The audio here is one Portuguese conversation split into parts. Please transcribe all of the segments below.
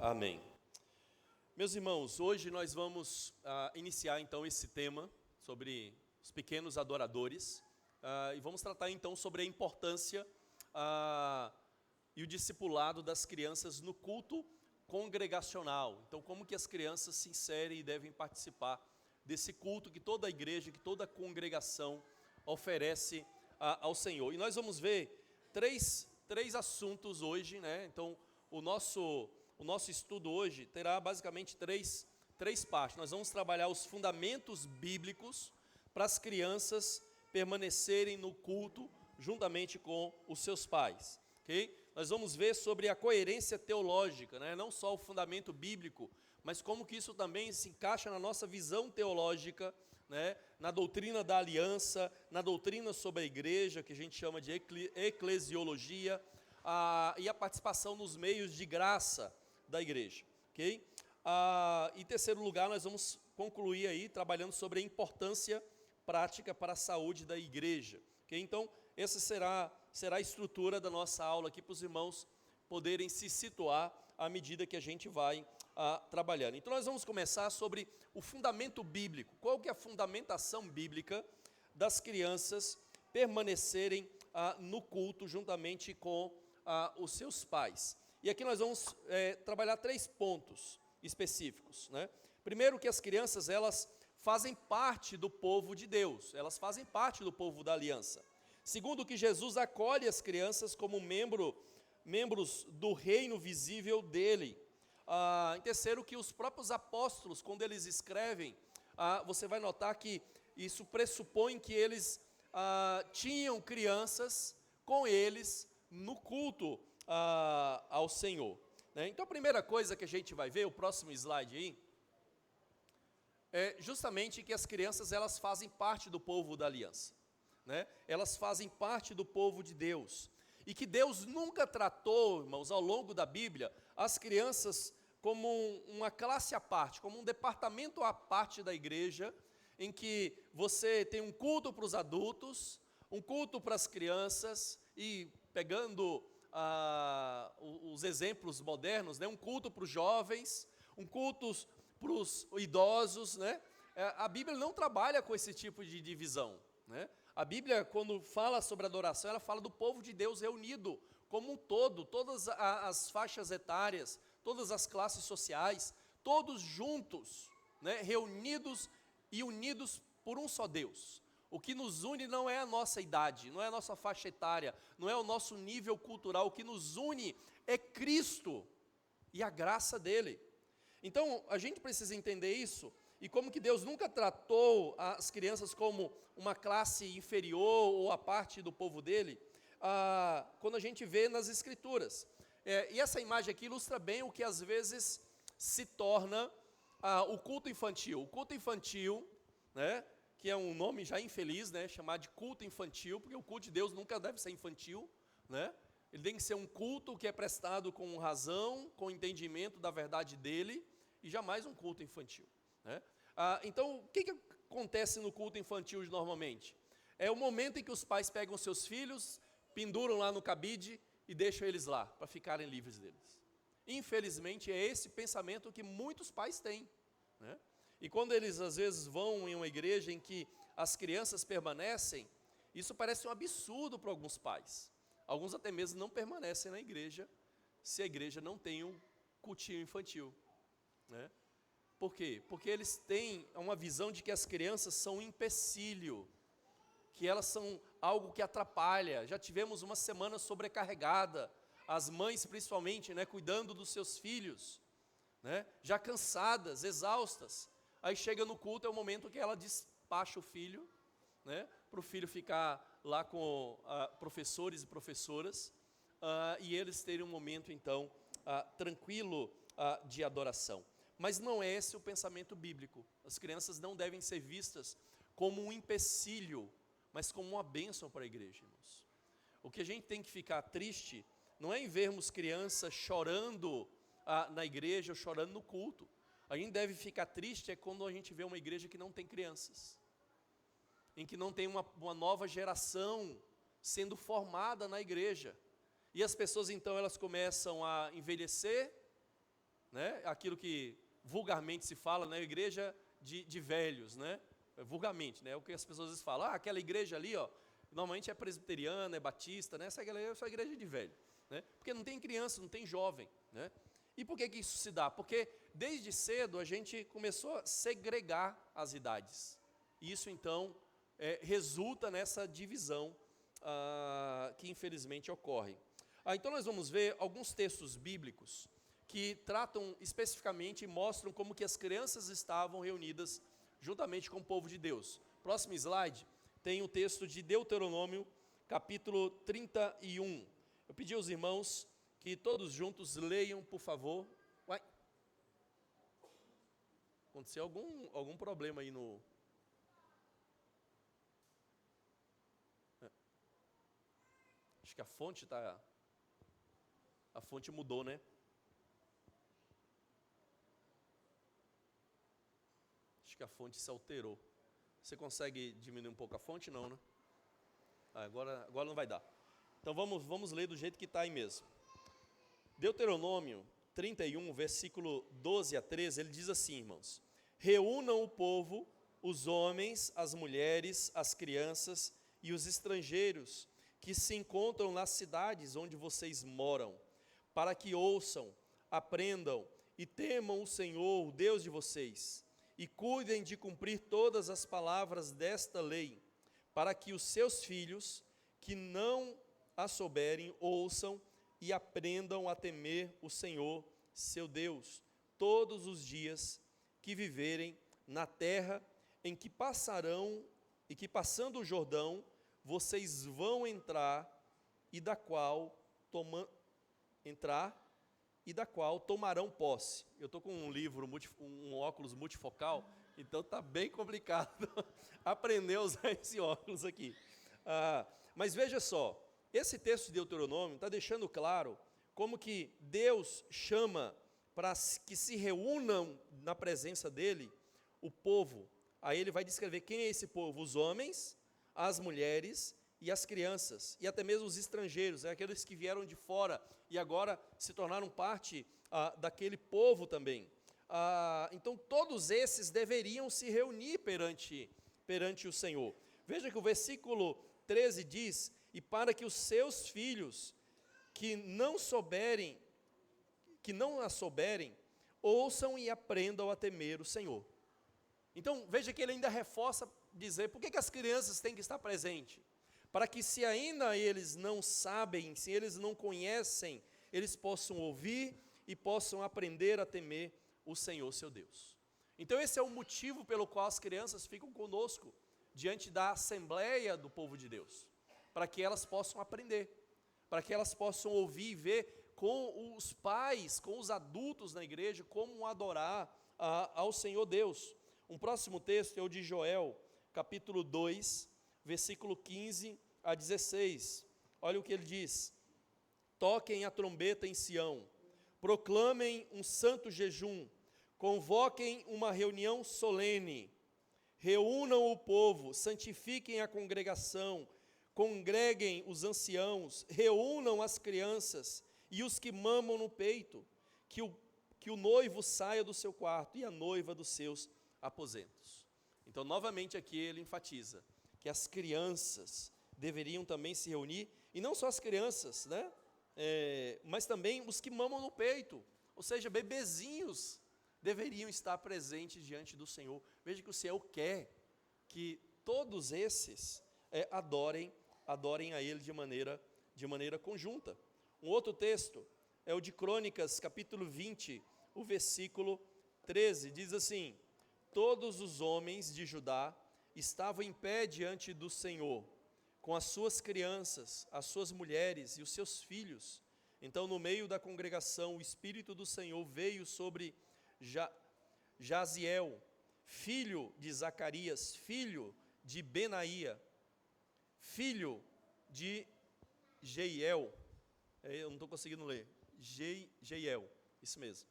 Amém. Meus irmãos, hoje nós vamos iniciar então esse tema sobre os pequenos adoradores e vamos tratar então sobre a importância e o discipulado das crianças no culto congregacional. Então, como que as crianças se inserem e devem participar desse culto que toda a igreja, que toda a congregação oferece ao Senhor. E nós vamos ver três assuntos hoje, né? Então, o nosso estudo hoje terá basicamente três partes. Nós vamos trabalhar os fundamentos bíblicos para as crianças permanecerem no culto juntamente com os seus pais. Okay? Nós vamos ver sobre a coerência teológica, né? Não só o fundamento bíblico, mas como que isso também se encaixa na nossa visão teológica, né? Na doutrina da aliança, na doutrina sobre a igreja, que a gente chama de eclesiologia, e a participação nos meios de graça da igreja. Okay? Em terceiro lugar, nós vamos concluir aí trabalhando sobre a importância prática para a saúde da igreja. Okay? Então, essa será a estrutura da nossa aula aqui para os irmãos poderem se situar à medida que a gente vai trabalhando. Então, nós vamos começar sobre o fundamento bíblico. Qual que é a fundamentação bíblica das crianças permanecerem no culto juntamente com os seus pais? E aqui nós vamos trabalhar 3 pontos específicos, né? Primeiro, que as crianças, elas fazem parte do povo de Deus, elas fazem parte do povo da aliança. Segundo, que Jesus acolhe as crianças como membros do reino visível dele. Em terceiro, que os próprios apóstolos, quando eles escrevem, você vai notar que isso pressupõe que eles tinham crianças com eles no culto ao Senhor. Né? Então, a primeira coisa que a gente vai ver, o próximo slide aí, é justamente que as crianças, elas fazem parte do povo da aliança. Né? Elas fazem parte do povo de Deus. E que Deus nunca tratou, irmãos, ao longo da Bíblia, as crianças como uma classe à parte, como um departamento à parte da igreja, em que você tem um culto para os adultos, um culto para as crianças, e pegando os exemplos modernos, né? Um culto para os jovens, um culto para os idosos, né? A Bíblia não trabalha com esse tipo de divisão, né? A Bíblia, quando fala sobre adoração, ela fala do povo de Deus reunido como um todo, todas as faixas etárias, todas as classes sociais, todos juntos, né? Reunidos e unidos por um só Deus. O que nos une não é a nossa idade, não é a nossa faixa etária, não é o nosso nível cultural. O que nos une é Cristo e a graça dele. Então, a gente precisa entender isso, e como que Deus nunca tratou as crianças como uma classe inferior ou a parte do povo dele, quando a gente vê nas Escrituras. E essa imagem aqui ilustra bem o que às vezes se torna o culto infantil. O culto infantil, né? Que é um nome já infeliz, né, chamar de culto infantil, porque o culto de Deus nunca deve ser infantil, né? Ele tem que ser um culto que é prestado com razão, com entendimento da verdade dele, e jamais um culto infantil, né? Então, o que acontece no culto infantil normalmente? É o momento em que os pais pegam seus filhos, penduram lá no cabide e deixam eles lá, para ficarem livres deles. Infelizmente, é esse pensamento que muitos pais têm, né? E quando eles às vezes vão em uma igreja em que as crianças permanecem, isso parece um absurdo para alguns pais. Alguns até mesmo não permanecem na igreja, se a igreja não tem um cultinho infantil, né? Por quê? Porque eles têm uma visão de que as crianças são um empecilho, que elas são algo que atrapalha. Já tivemos uma semana sobrecarregada, as mães principalmente, né, cuidando dos seus filhos, né, já cansadas, exaustas. Aí chega no culto, é o momento que ela despacha o filho, né, para o filho ficar lá com professores e professoras, e eles terem um momento, então, tranquilo de adoração. Mas não é esse o pensamento bíblico. As crianças não devem ser vistas como um empecilho, mas como uma bênção para a igreja, irmãos. O que a gente tem que ficar triste não é em vermos crianças chorando na igreja ou chorando no culto. A gente deve ficar triste quando a gente vê uma igreja que não tem crianças, em que não tem uma nova geração sendo formada na igreja. E as pessoas então elas começam a envelhecer, né? Aquilo que vulgarmente se fala, né? Igreja de velhos, né? Vulgarmente, né? O que as pessoas às vezes falam, aquela igreja ali, ó, normalmente é presbiteriana, é batista, né? Essa é só igreja de velho, né? Porque não tem criança, não tem jovem, né? E por que isso se dá? Porque desde cedo a gente começou a segregar as idades. E isso então resulta nessa divisão que infelizmente ocorre. Então nós vamos ver alguns textos bíblicos que tratam especificamente e mostram como que as crianças estavam reunidas juntamente com o povo de Deus. Próximo slide tem o texto de Deuteronômio, capítulo 31. Eu pedi aos irmãos que todos juntos leiam, por favor. Uai. Aconteceu algum problema aí no... Acho que a fonte mudou, né? Acho que a fonte se alterou. Você consegue diminuir um pouco a fonte? Não, né? Agora não vai dar. Então vamos ler do jeito que está aí mesmo. Deuteronômio 31, versículo 12 a 13, ele diz assim, irmãos: reúnam o povo, os homens, as mulheres, as crianças e os estrangeiros que se encontram nas cidades onde vocês moram, para que ouçam, aprendam e temam o Senhor, o Deus de vocês, e cuidem de cumprir todas as palavras desta lei, para que os seus filhos, que não a souberem, ouçam e aprendam a temer o Senhor, seu Deus, todos os dias que viverem na terra em que passarão e que, passando o Jordão, vocês vão entrar e da qual tomarão posse. Eu estou com um livro, um óculos multifocal, então está bem complicado aprender a usar esse óculos aqui. Mas veja só, esse texto de Deuteronômio está deixando claro como que Deus chama para que se reúnam na presença dele o povo. Aí ele vai descrever quem é esse povo: os homens, as mulheres e as crianças, e até mesmo os estrangeiros, aqueles que vieram de fora e agora se tornaram parte daquele povo também. Então todos esses deveriam se reunir perante o Senhor. Veja que o versículo 13 diz: e para que os seus filhos que não a souberem, ouçam e aprendam a temer o Senhor. Então veja que ele ainda reforça dizer por que as crianças têm que estar presentes. Para que, se ainda eles não sabem, se eles não conhecem, eles possam ouvir e possam aprender a temer o Senhor, seu Deus. Então esse é o motivo pelo qual as crianças ficam conosco, diante da assembleia do povo de Deus, para que elas possam aprender, para que elas possam ouvir e ver com os pais, com os adultos na igreja, como adorar ao Senhor Deus. Um próximo texto é o de Joel, capítulo 2, versículo 15 a 16. Olha o que ele diz: toquem a trombeta em Sião, proclamem um santo jejum, convoquem uma reunião solene, reúnam o povo, santifiquem a congregação, congreguem os anciãos, reúnam as crianças e os que mamam no peito, que o noivo saia do seu quarto e a noiva dos seus aposentos. Então, novamente aqui ele enfatiza que as crianças deveriam também se reunir, e não só as crianças, né? Mas também os que mamam no peito, ou seja, bebezinhos, deveriam estar presentes diante do Senhor. Veja que o Senhor quer que todos esses adorem a Ele de maneira conjunta. Um outro texto é o de Crônicas, capítulo 20, o versículo 13, diz assim: todos os homens de Judá estavam em pé diante do Senhor, com as suas crianças, as suas mulheres e os seus filhos. Então, no meio da congregação, o Espírito do Senhor veio sobre Jaziel, filho de Zacarias, filho de Benaía, filho de Jeiel, eu não estou conseguindo ler, Jeiel, isso mesmo,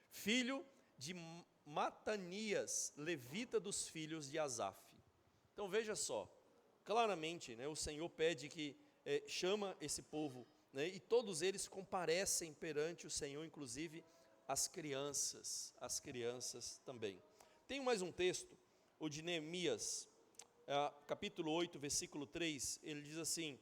filho de Matanias, levita dos filhos de Asaf. Então veja só, claramente, né, o Senhor pede que chama esse povo, né, e todos eles comparecem perante o Senhor, inclusive as crianças também. Tem mais um texto, o de Neemias, capítulo 8, versículo 3, ele diz assim: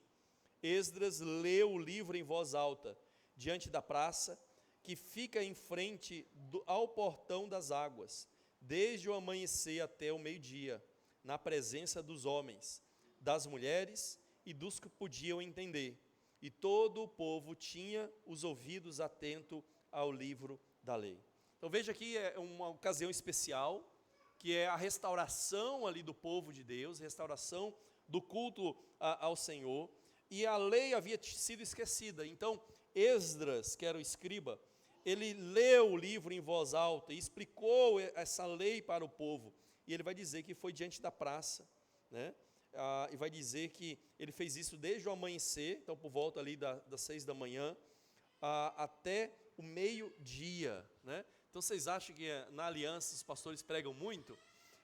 Esdras leu o livro em voz alta, diante da praça, que fica em frente ao portão das águas, desde o amanhecer até o meio-dia, na presença dos homens, das mulheres e dos que podiam entender. E todo o povo tinha os ouvidos atentos ao livro da lei. Então veja aqui, é uma ocasião especial, que é a restauração ali do povo de Deus, restauração do culto ao Senhor, e a lei havia sido esquecida. Então Esdras, que era o escriba, ele leu o livro em voz alta e explicou essa lei para o povo, e ele vai dizer que foi diante da praça, né? E vai dizer que ele fez isso desde o amanhecer, então por volta ali das 6 da manhã, até o meio-dia, né? Então vocês acham que na aliança os pastores pregam muito,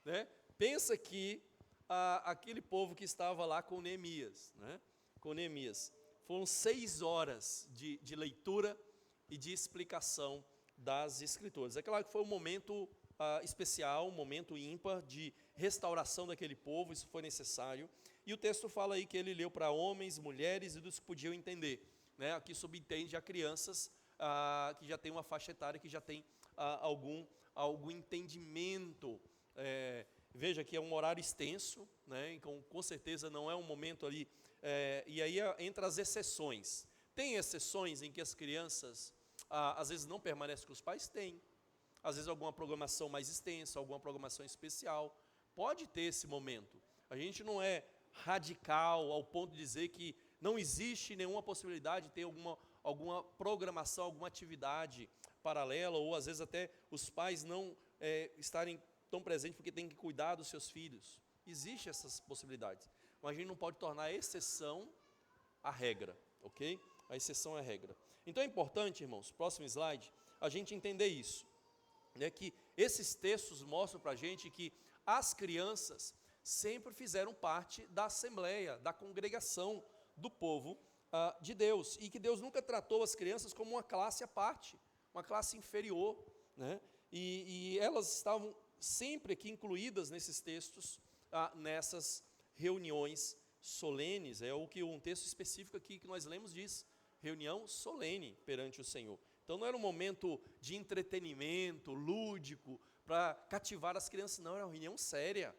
né? Pensa que aquele povo que estava lá com Neemias, né? Com Neemias, foram 6 horas de leitura e de explicação das Escrituras. É claro que foi um momento especial, um momento ímpar de restauração daquele povo, isso foi necessário. E o texto fala aí que ele leu para homens, mulheres e dos que podiam entender, né? Aqui subentende a crianças que já tem uma faixa etária, que já tem algum entendimento. Veja que é um horário extenso, né? Então, com certeza não é um momento ali, e aí entra as exceções. Tem exceções em que as crianças às vezes não permanecem com os pais? Tem. Às vezes alguma programação mais extensa, alguma programação especial, pode ter esse momento. A gente não é radical ao ponto de dizer que não existe nenhuma possibilidade de ter alguma programação, alguma atividade paralela, ou às vezes até os pais não estarem tão presentes porque têm que cuidar dos seus filhos. Existem essas possibilidades, mas a gente não pode tornar a exceção a regra, ok? A exceção é a regra. Então é importante, irmãos, próximo slide, a gente entender isso, né, que esses textos mostram para a gente que as crianças sempre fizeram parte da assembleia, da congregação do povo de Deus, e que Deus nunca tratou as crianças como uma classe à parte, uma classe inferior, né? E elas estavam sempre aqui incluídas nesses textos, nessas reuniões solenes. É o que um texto específico aqui que nós lemos diz: reunião solene perante o Senhor. Então não era um momento de entretenimento, lúdico, para cativar as crianças, não, era uma reunião séria,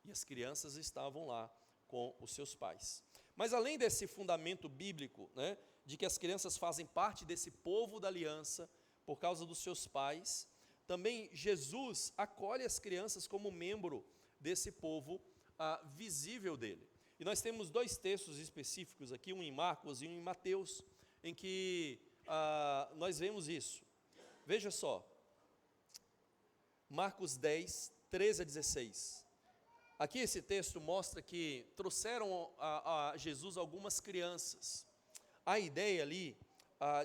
e as crianças estavam lá com os seus pais. Mas além desse fundamento bíblico, né, de que as crianças fazem parte desse povo da aliança, por causa dos seus pais, também Jesus acolhe as crianças como membro desse povo visível dele. E nós temos 2 textos específicos aqui, um em Marcos e um em Mateus, em que nós vemos isso. Veja só, Marcos 10, 13 a 16. Aqui esse texto mostra que trouxeram a Jesus algumas crianças. A ideia ali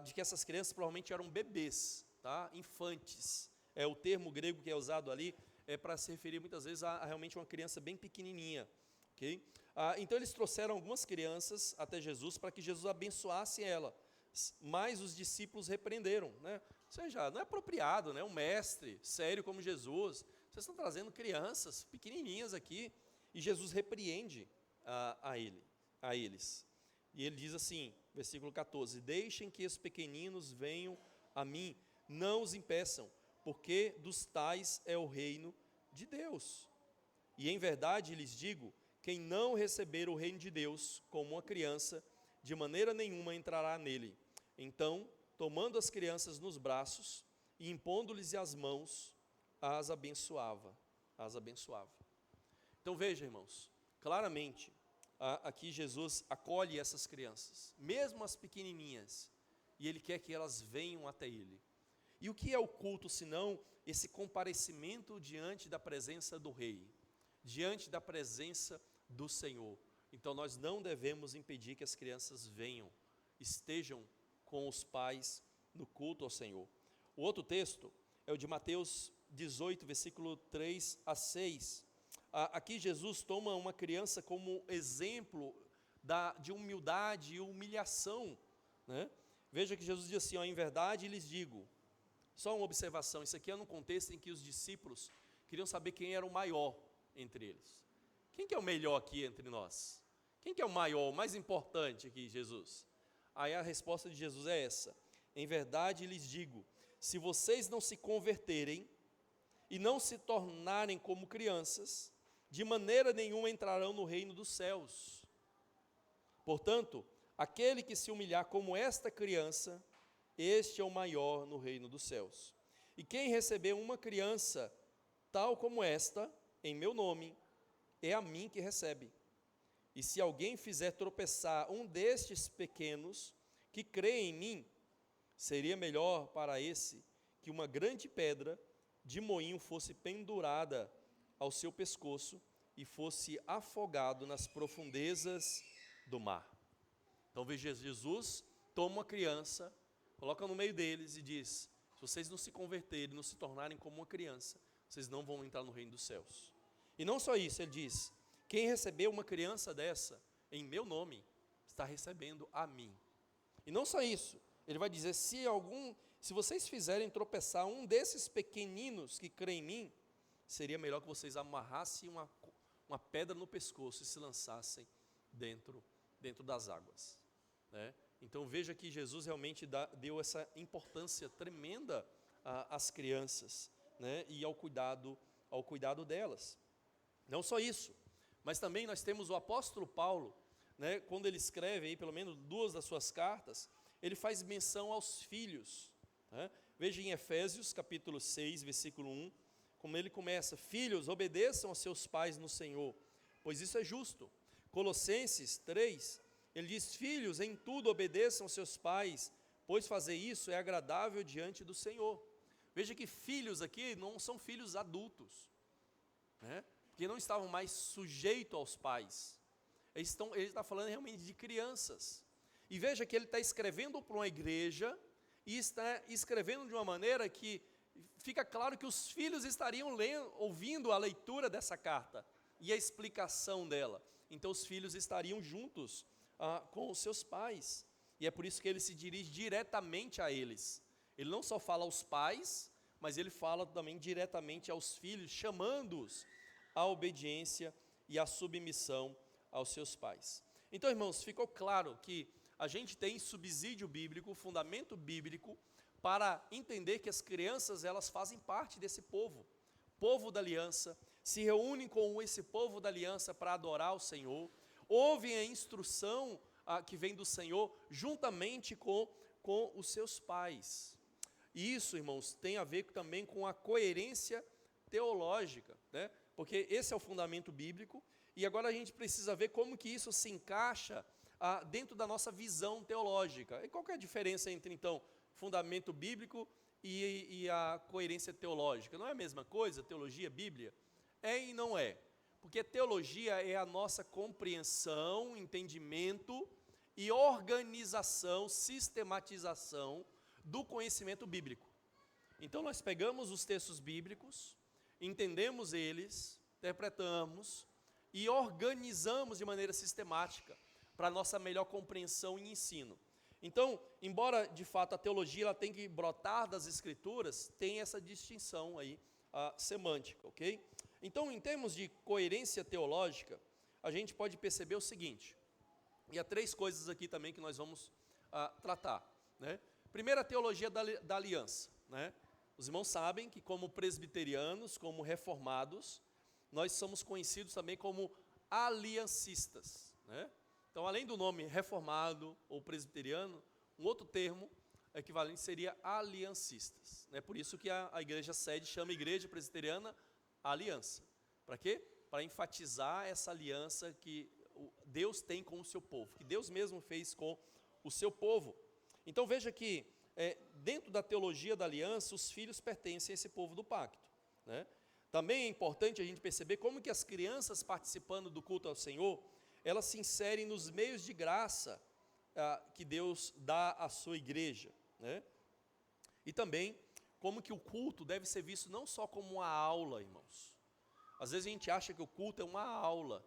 de que essas crianças provavelmente eram bebês, tá? Infantes. O termo grego que é usado ali para se referir muitas vezes a realmente uma criança bem pequenininha. Okay? Então eles trouxeram algumas crianças até Jesus para que Jesus abençoasse ela. Mas os discípulos repreenderam, né? Ou seja, não é apropriado, né? Um mestre sério como Jesus, vocês estão trazendo crianças pequenininhas aqui, e Jesus repreende a eles. E ele diz assim, versículo 14: deixem que os pequeninos venham a mim, não os impeçam, porque dos tais é o reino de Deus. E em verdade lhes digo, quem não receber o reino de Deus como uma criança, de maneira nenhuma entrará nele. Então, tomando as crianças nos braços e impondo-lhes as mãos, as abençoava. Então veja, irmãos, claramente, aqui Jesus acolhe essas crianças, mesmo as pequenininhas, e Ele quer que elas venham até Ele. E o que é o culto, senão esse comparecimento diante da presença do Rei, diante da presença do Senhor? Então nós não devemos impedir que as crianças venham, estejam com os pais no culto ao Senhor. O outro texto é o de Mateus 18, versículo 3 a 6. Aqui Jesus toma uma criança como exemplo de humildade e humilhação, né? Veja que Jesus diz assim, em verdade lhes digo, Só uma observação, isso aqui é num contexto em que os discípulos queriam saber quem era o maior entre eles. Quem que é o melhor aqui entre nós? Quem que é o maior, o mais importante aqui, Jesus? Aí a resposta de Jesus é essa: em verdade lhes digo, se vocês não se converterem e não se tornarem como crianças, de maneira nenhuma entrarão no reino dos céus. Portanto, aquele que se humilhar como esta criança, este é o maior no reino dos céus. E quem receber uma criança tal como esta, em meu nome, é a mim que recebe. E se alguém fizer tropeçar um destes pequenos que creem em mim, seria melhor para esse que uma grande pedra de moinho fosse pendurada ao seu pescoço e fosse afogado nas profundezas do mar. Então veja, Jesus toma uma criança, coloca no meio deles e diz: se vocês não se converterem, não se tornarem como uma criança, vocês não vão entrar no reino dos céus. E não só isso, ele diz: quem receber uma criança dessa, em meu nome, está recebendo a mim. E não só isso, ele vai dizer: se vocês fizerem tropeçar um desses pequeninos que creem em mim, seria melhor que vocês amarrassem uma pedra no pescoço e se lançassem dentro das águas, né? Então veja que Jesus realmente deu essa importância tremenda às crianças, né? E ao cuidado delas. Não só isso, mas também nós temos o apóstolo Paulo, né? Quando ele escreve aí pelo menos 2 das suas cartas, ele faz menção aos filhos, né? Veja em Efésios capítulo 6, versículo 1, como ele começa: filhos, obedeçam aos seus pais no Senhor, pois isso é justo. Colossenses 3, ele diz: filhos, em tudo obedeçam aos seus pais, pois fazer isso é agradável diante do Senhor. Veja que filhos aqui não são filhos adultos, né? Porque não estavam mais sujeitos aos pais. Ele está falando realmente de crianças. E veja que ele está escrevendo para uma igreja, e está escrevendo de uma maneira que fica claro que os filhos estariam ouvindo a leitura dessa carta e a explicação dela. Então os filhos estariam juntos com os seus pais. E é por isso que ele se dirige diretamente a eles. Ele não só fala aos pais, mas ele fala também diretamente aos filhos, chamando-os à obediência e à submissão aos seus pais. Então, irmãos, ficou claro que a gente tem subsídio bíblico, fundamento bíblico, para entender que as crianças, elas fazem parte desse povo da aliança, se reúnem com esse povo da aliança para adorar o Senhor, ouvem a instrução que vem do Senhor, juntamente com os seus pais. E isso, irmãos, tem a ver também com a coerência teológica, né? Porque esse é o fundamento bíblico, e agora a gente precisa ver como que isso se encaixa dentro da nossa visão teológica. E qual que é a diferença entre, então, fundamento bíblico e a coerência teológica? Não é a mesma coisa, teologia, Bíblia? É e não é. Porque teologia é a nossa compreensão, entendimento e organização, sistematização do conhecimento bíblico. Então nós pegamos os textos bíblicos, entendemos eles, interpretamos e organizamos de maneira sistemática para a nossa melhor compreensão e ensino. Então, embora de fato a teologia ela tem que brotar das escrituras, tem essa distinção aí semântica, ok? Então, em termos de coerência teológica, a gente pode perceber o seguinte, e há 3 coisas aqui também que nós vamos tratar, né? Primeiro, a teologia da aliança, né? Os irmãos sabem que como presbiterianos, como reformados, nós somos conhecidos também como aliancistas, né? Então, além do nome reformado ou presbiteriano, um outro termo equivalente seria aliancistas, né? Por isso que a igreja sede chama Igreja Presbiteriana Aliança. Para quê? Para enfatizar essa aliança que Deus tem com o seu povo, que Deus mesmo fez com o seu povo. Então veja que dentro da teologia da aliança, os filhos pertencem a esse povo do pacto, né? Também é importante a gente perceber como que as crianças participando do culto ao Senhor, elas se inserem nos meios de graça que Deus dá à sua igreja, né? E também como que o culto deve ser visto não só como uma aula, irmãos. Às vezes a gente acha que o culto é uma aula,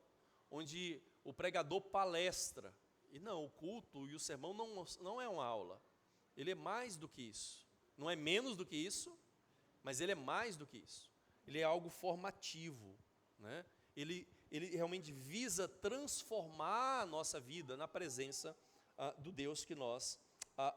onde o pregador palestra. E não, o culto e o sermão não é uma aula. Ele é mais do que isso. Não é menos do que isso, mas ele é mais do que isso. Ele é algo formativo, né? Ele realmente visa transformar a nossa vida na presença do Deus que nós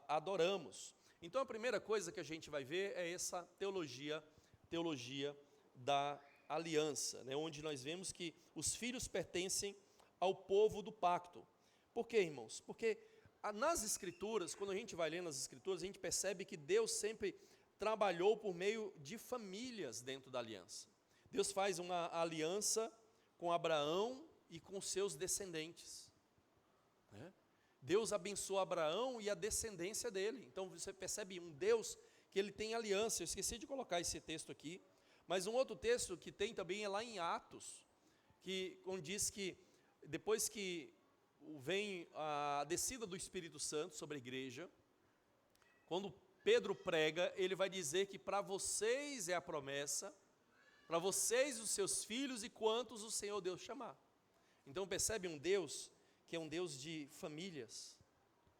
adoramos. Então a primeira coisa que a gente vai ver é essa teologia da aliança, né? Onde nós vemos que os filhos pertencem ao povo do pacto. Por quê, irmãos? Porque nas Escrituras, quando a gente vai lendo as Escrituras, a gente percebe que Deus sempre trabalhou por meio de famílias dentro da aliança. Deus faz uma aliança com Abraão e com seus descendentes, né? Deus abençoa Abraão e a descendência dele. Então você percebe um Deus que ele tem aliança. Eu esqueci de colocar esse texto aqui, mas um outro texto que tem também é lá em Atos, onde diz que depois que vem a descida do Espírito Santo sobre a igreja, quando Pedro prega, ele vai dizer que para vocês é a promessa, para vocês, os seus filhos e quantos o Senhor Deus chamar. Então percebe um Deus que é um Deus de famílias,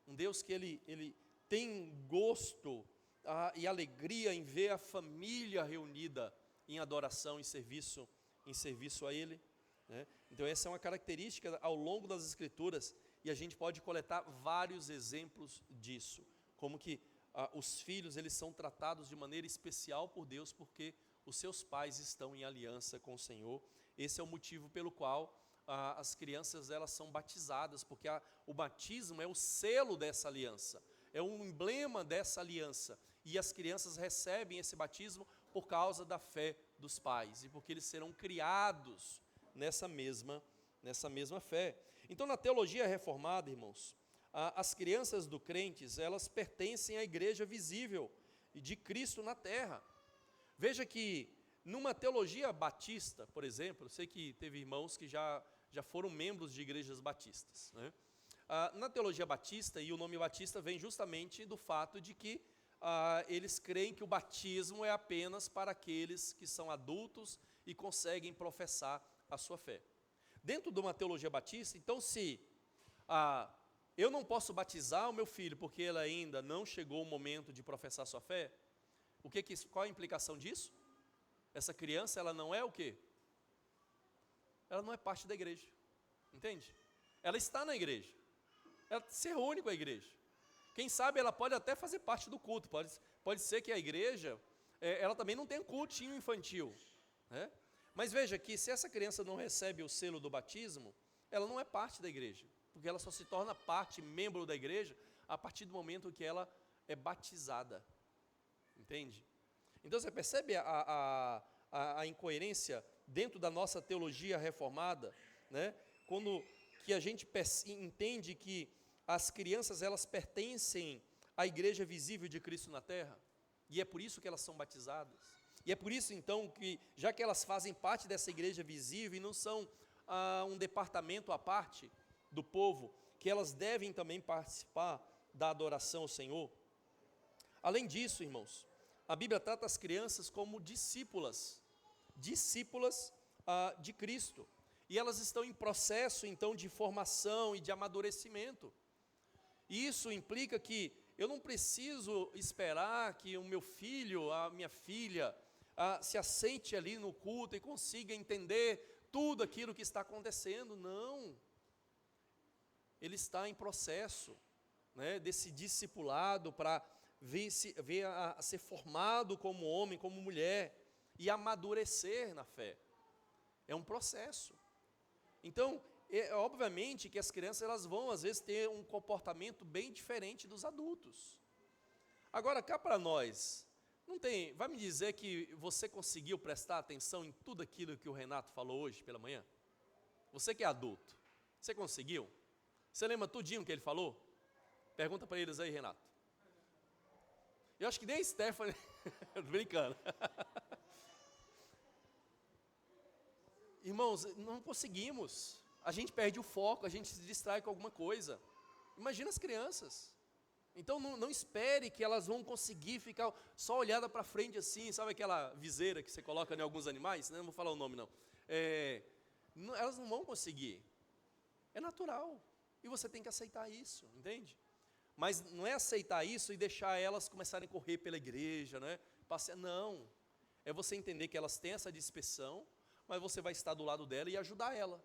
um Deus que ele tem gosto e alegria em ver a família reunida em adoração, em serviço a Ele, né? Então essa é uma característica ao longo das Escrituras, e a gente pode coletar vários exemplos disso, como que os filhos eles são tratados de maneira especial por Deus, porque os seus pais estão em aliança com o Senhor. Esse é o motivo pelo qual as crianças elas são batizadas, porque o batismo é o selo dessa aliança, é um emblema dessa aliança, e as crianças recebem esse batismo por causa da fé dos pais, e porque eles serão criados nessa mesma fé. Então na teologia reformada, irmãos, as crianças do crentes, elas pertencem à igreja visível de Cristo na terra. Veja que numa teologia batista, por exemplo, eu sei que teve irmãos que já foram membros de igrejas batistas, né? Na teologia batista, e o nome batista vem justamente do fato de que eles creem que o batismo é apenas para aqueles que são adultos e conseguem professar a sua fé. Dentro de uma teologia batista, então se eu não posso batizar o meu filho porque ele ainda não chegou o momento de professar sua fé, qual a implicação disso? Essa criança, ela não é o quê? Ela não é parte da igreja, entende? Ela está na igreja, ela se reúne com a igreja. Quem sabe ela pode até fazer parte do culto, pode ser que a igreja, ela também não tenha cultinho infantil, né? Mas veja que se essa criança não recebe o selo do batismo, ela não é parte da igreja, porque ela só se torna membro da igreja, a partir do momento que ela é batizada, entende? Então você percebe a incoerência dentro da nossa teologia reformada, né? Quando que a gente entende que as crianças elas pertencem à igreja visível de Cristo na terra, e é por isso que elas são batizadas, e é por isso então que, já que elas fazem parte dessa igreja visível e não são um departamento à parte do povo, que elas devem também participar da adoração ao Senhor. Além disso, irmãos, a Bíblia trata as crianças como discípulas de Cristo, e elas estão em processo então de formação e de amadurecimento. Isso implica que eu não preciso esperar que o meu filho, a minha filha, se assente ali no culto e consiga entender tudo aquilo que está acontecendo. Não. Ele está em processo, né, desse discipulado para vir a ser formado como homem, como mulher, e amadurecer na fé. É um processo. Então, obviamente que as crianças elas vão às vezes ter um comportamento bem diferente dos adultos. Agora, cá para nós, vai me dizer que você conseguiu prestar atenção em tudo aquilo que o Renato falou hoje pela manhã? Você que é adulto, você conseguiu? Você lembra tudinho que ele falou? Pergunta para eles aí, Renato. Eu acho que nem a Stephanie, brincando. Irmãos, não conseguimos. A gente perde o foco, a gente se distrai com alguma coisa. Imagina as crianças. Então não espere que elas vão conseguir ficar só olhada para frente assim, sabe aquela viseira que você coloca em alguns animais? Não vou falar o nome não. Elas não vão conseguir. É natural. E você tem que aceitar isso, entende? Mas não é aceitar isso e deixar elas começarem a correr pela igreja, né? Passear, não. É você entender que elas têm essa dispersão, mas você vai estar do lado dela e ajudar ela.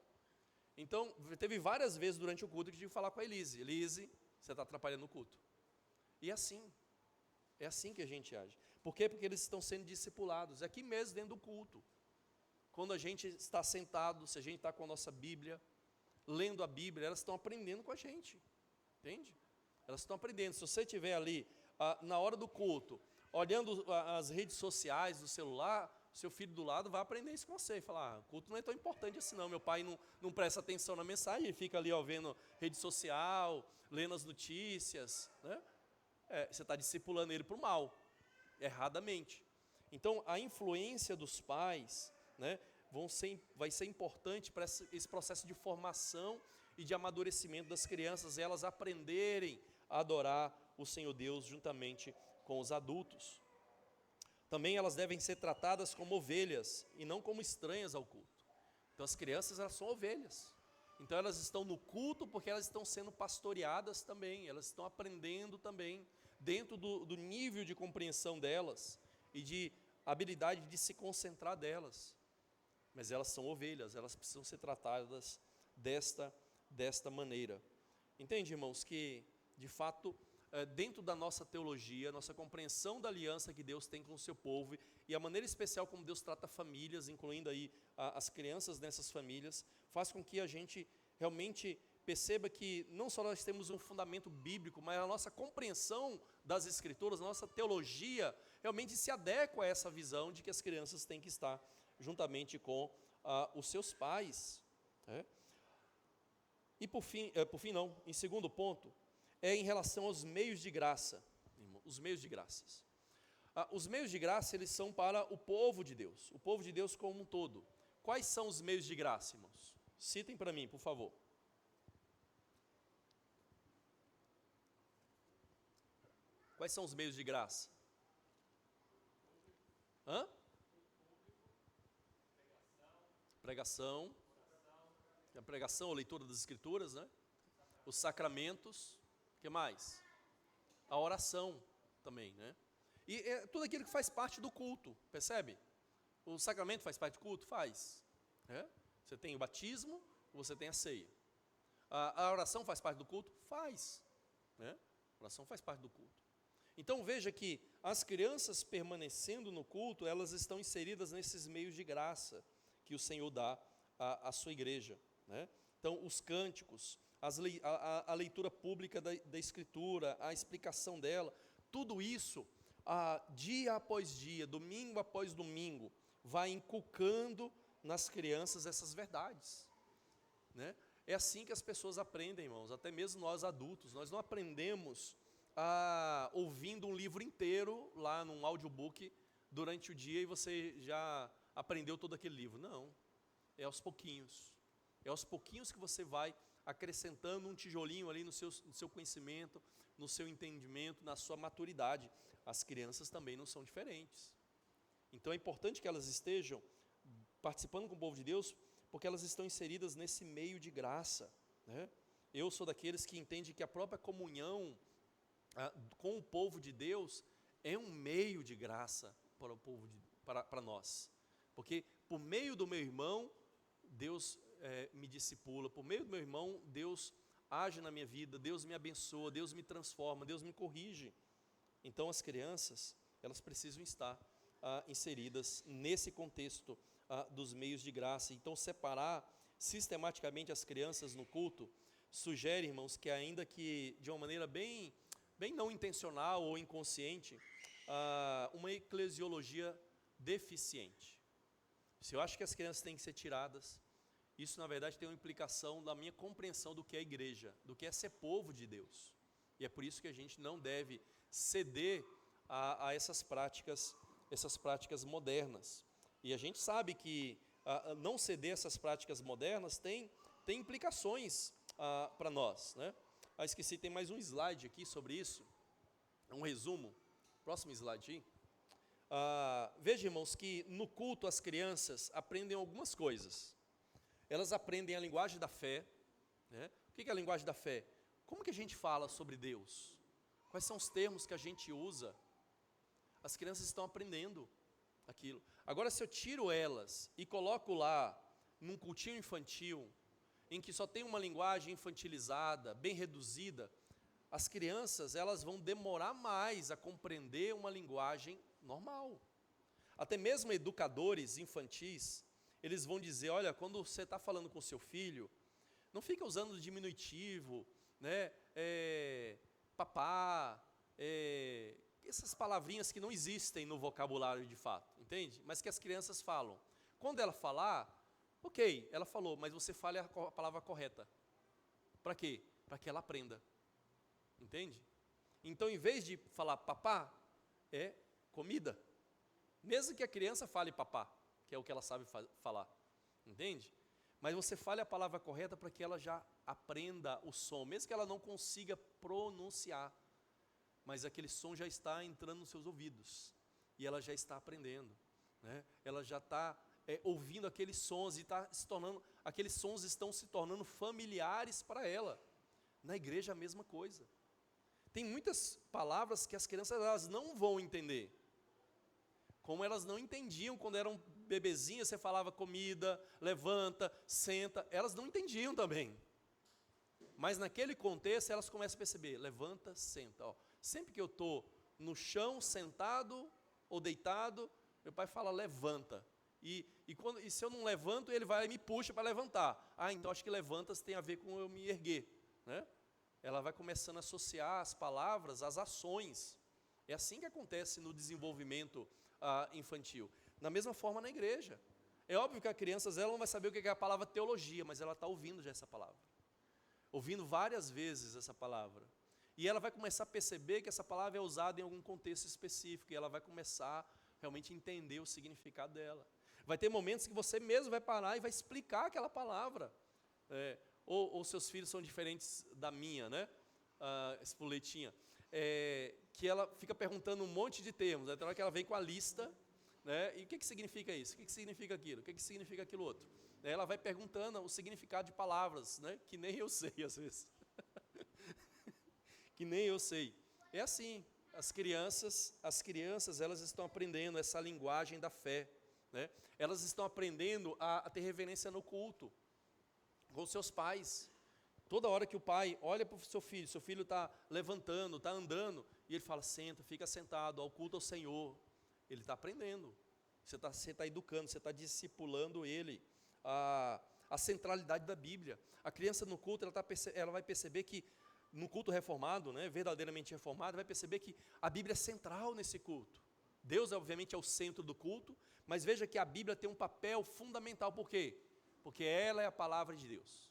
Então, teve várias vezes durante o culto que eu tive que falar com a Elise. Elise, você está atrapalhando o culto. E é assim que a gente age. Por quê? Porque eles estão sendo discipulados, aqui mesmo dentro do culto. Quando a gente está sentado, se a gente está com a nossa Bíblia, lendo a Bíblia, elas estão aprendendo com a gente, entende? Elas estão aprendendo. Se você estiver ali, na hora do culto, olhando as redes sociais do celular, seu filho do lado vai aprender isso com você, e falar, o culto não é tão importante assim não, meu pai não presta atenção na mensagem, ele fica ali vendo rede social, lendo as notícias, né? Você está discipulando ele para o mal, erradamente. Então, a influência dos pais, né, vai ser importante para esse processo de formação e de amadurecimento das crianças, elas aprenderem a adorar o Senhor Deus juntamente com os adultos. Também elas devem ser tratadas como ovelhas e não como estranhas ao culto. Então as crianças, elas são ovelhas. Então elas estão no culto porque elas estão sendo pastoreadas também, elas estão aprendendo também, dentro do nível de compreensão delas e de habilidade de se concentrar delas. Mas elas são ovelhas, elas precisam ser tratadas desta maneira. Entende, irmãos, que de fato, dentro da nossa teologia, nossa compreensão da aliança que Deus tem com o seu povo e a maneira especial como Deus trata famílias, incluindo aí as crianças nessas famílias, faz com que a gente realmente perceba que não só nós temos um fundamento bíblico, mas a nossa compreensão das Escrituras, a nossa teologia, realmente se adequa a essa visão de que as crianças têm que estar juntamente com os seus pais. Né? E por fim não, em segundo ponto, é em relação aos meios de graça, irmão, os meios de graças. Os meios de graça, eles são para o povo de Deus como um todo. Quais são os meios de graça, irmãos? Citem para mim, por favor. Quais são os meios de graça? Pregação. A pregação, a leitura das Escrituras, né? Os sacramentos. O que mais? A oração também, né? E tudo aquilo que faz parte do culto, percebe? O sacramento faz parte do culto? Faz. Você tem o batismo, você tem a ceia. A oração faz parte do culto? Faz. A oração faz parte do culto. Então veja que as crianças permanecendo no culto, elas estão inseridas nesses meios de graça que o Senhor dá à sua igreja. Né? Então os cânticos, a leitura pública da Escritura, a explicação dela, tudo isso, dia após dia, domingo após domingo, vai inculcando nas crianças essas verdades. Né? É assim que as pessoas aprendem, irmãos, até mesmo nós adultos, nós não aprendemos ouvindo um livro inteiro lá num audiobook durante o dia e você já aprendeu todo aquele livro. Não, é aos pouquinhos. É aos pouquinhos que você vai acrescentando um tijolinho ali no seu conhecimento, no seu entendimento, na sua maturidade. As crianças também não são diferentes. Então é importante que elas estejam participando com o povo de Deus, porque elas estão inseridas nesse meio de graça. Né? Eu sou daqueles que entendem que a própria comunhão com o povo de Deus é um meio de graça para o povo, para nós. Porque por meio do meu irmão, Deus me discipula, por meio do meu irmão, Deus age na minha vida, Deus me abençoa, Deus me transforma, Deus me corrige. Então as crianças, elas precisam estar inseridas nesse contexto dos meios de graça. Então separar sistematicamente as crianças no culto sugere, irmãos, que ainda que de uma maneira bem não intencional ou inconsciente, uma eclesiologia deficiente. Se eu acho que as crianças têm que ser tiradas, isso na verdade tem uma implicação da minha compreensão do que é igreja, do que é ser povo de Deus. E é por isso que a gente não deve ceder a essas práticas modernas. E a gente sabe que não ceder essas práticas modernas tem implicações para nós, né? Esqueci, tem mais um slide aqui sobre isso, um resumo. Próximo slide aí. Veja, irmãos, que no culto as crianças aprendem algumas coisas. Elas aprendem a linguagem da fé. Né? O que é a linguagem da fé? Como que a gente fala sobre Deus? Quais são os termos que a gente usa? As crianças estão aprendendo aquilo. Agora, se eu tiro elas e coloco lá num cultinho infantil, em que só tem uma linguagem infantilizada, bem reduzida, as crianças, elas vão demorar mais a compreender uma linguagem normal. Até mesmo educadores infantis, eles vão dizer, olha, quando você está falando com seu filho, não fica usando diminutivo, né, papá, essas palavrinhas que não existem no vocabulário de fato, entende? Mas que as crianças falam. Quando ela falar, ok, ela falou, mas você fale a palavra correta. Para quê? Para que ela aprenda. Entende? Então, em vez de falar papá, é comida. Mesmo que a criança fale papá, que é o que ela sabe falar. Entende? Mas você fale a palavra correta para que ela já aprenda o som, mesmo que ela não consiga pronunciar. Mas aquele som já está entrando nos seus ouvidos. E ela já está aprendendo. Né? Ela já está ouvindo aqueles sons e aqueles sons estão se tornando familiares para ela. Na igreja a mesma coisa. Tem muitas palavras que as crianças elas não vão entender. Como elas não entendiam quando eram bebezinhas, você falava comida, levanta, senta. Elas não entendiam também. Mas naquele contexto elas começam a perceber, levanta, senta. Ó, sempre que eu estou no chão, sentado ou deitado, meu pai fala levanta. E se eu não levanto, ele vai e me puxa para levantar. Ah, então acho que levantas tem a ver com eu me erguer. Né? Ela vai começando a associar as palavras às ações. É assim que acontece no desenvolvimento infantil. Da mesma forma na igreja. É óbvio que a criança ela não vai saber o que é a palavra teologia, mas ela está ouvindo já essa palavra. Ouvindo várias vezes essa palavra. E ela vai começar a perceber que essa palavra é usada em algum contexto específico. E ela vai começar realmente a entender o significado dela. Vai ter momentos que você mesmo vai parar e vai explicar aquela palavra. Ou seus filhos são diferentes da minha, né? Espoletinha. Que ela fica perguntando um monte de termos. Até na hora que ela vem com a lista, né? E o que significa isso? O que significa aquilo? O que significa aquilo outro? Ela vai perguntando o significado de palavras, né? Que nem eu sei às vezes. Que nem eu sei. É assim, as crianças elas estão aprendendo essa linguagem da fé. Né? Elas estão aprendendo a ter reverência no culto, com seus pais. Toda hora que o pai olha para o seu filho está levantando, está andando, e ele fala, senta, fica sentado, ao culto ao Senhor. Ele está aprendendo, você tá educando, você está discipulando ele, a centralidade da Bíblia. A criança no culto, ela vai perceber que, no culto reformado, né, verdadeiramente reformado, vai perceber que a Bíblia é central nesse culto. Deus, obviamente, é o centro do culto, mas veja que a Bíblia tem um papel fundamental, por quê? Porque ela é a palavra de Deus.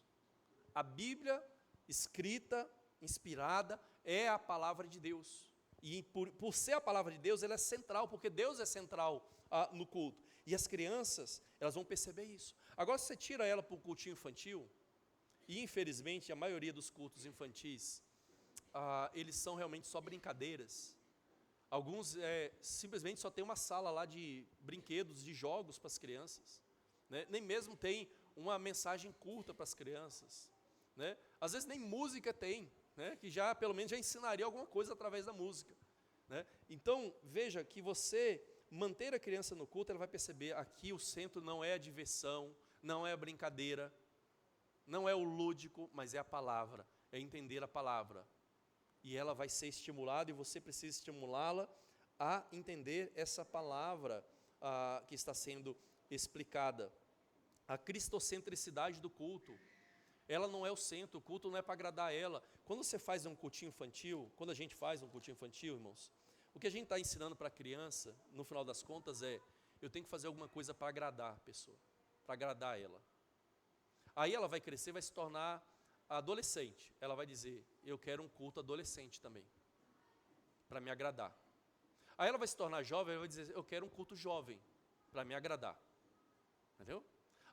A Bíblia, escrita, inspirada, é a palavra de Deus. E por ser a palavra de Deus, ela é central, porque Deus é central no culto. E as crianças, elas vão perceber isso. Agora, se você tira ela para o cultinho infantil, e infelizmente a maioria dos cultos infantis, eles são realmente só brincadeiras. Alguns simplesmente só tem uma sala lá de brinquedos, de jogos para as crianças. Né? Nem mesmo tem uma mensagem curta para as crianças. Né? Às vezes nem música tem, né? Que já pelo menos já ensinaria alguma coisa através da música. Né? Então, veja que você manter a criança no culto, ela vai perceber aqui o centro não é a diversão, não é a brincadeira, não é o lúdico, mas é a palavra, é entender a palavra. E ela vai ser estimulada e você precisa estimulá-la a entender essa palavra que está sendo explicada. A cristocentricidade do culto, ela não é o centro, o culto não é para agradar ela. Quando você faz um cultinho infantil, quando a gente faz um cultinho infantil, irmãos, o que a gente está ensinando para a criança, no final das contas, eu tenho que fazer alguma coisa para agradar a pessoa, para agradar ela. Aí ela vai crescer, vai se tornar adolescente. Ela vai dizer, eu quero um culto adolescente também, para me agradar. Aí ela vai se tornar jovem, ela vai dizer, eu quero um culto jovem, para me agradar. Entendeu?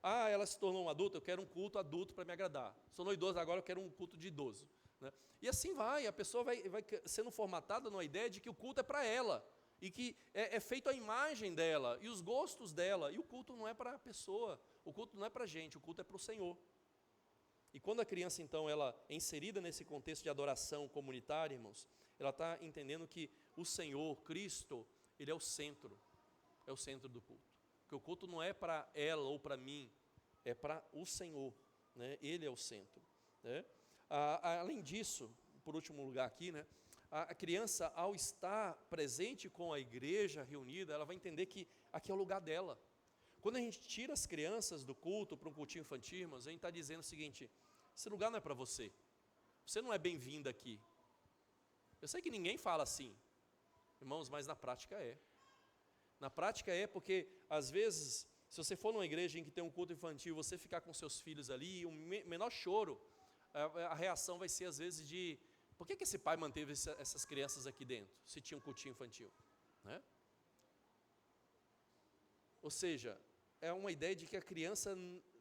Ela se tornou um adulto, eu quero um culto adulto para me agradar. Se tornou idoso, agora eu quero um culto de idoso. Né? E assim vai, a pessoa vai sendo formatada numa ideia de que o culto é para ela. E que é feito a imagem dela, e os gostos dela. E o culto não é para a pessoa, o culto não é para a gente, o culto é para o Senhor. E quando a criança, então, ela é inserida nesse contexto de adoração comunitária, irmãos, ela está entendendo que o Senhor, Cristo, Ele é o centro do culto. Porque o culto não é para ela ou para mim, é para o Senhor, né? Ele é o centro, né? Além disso, por último lugar aqui, né? A criança, ao estar presente com a igreja reunida, ela vai entender que aqui é o lugar dela. Quando a gente tira as crianças do culto para um cultinho infantil, irmãos, a gente está dizendo o seguinte: esse lugar não é para você. Você não é bem-vindo aqui. Eu sei que ninguém fala assim, irmãos, mas na prática é. Na prática é porque, às vezes, se você for numa igreja em que tem um culto infantil, você ficar com seus filhos ali, o menor choro, a reação vai ser, às vezes, de: por que esse pai manteve essas crianças aqui dentro, se tinha um cultinho infantil? Né? Ou seja, é uma ideia de que a criança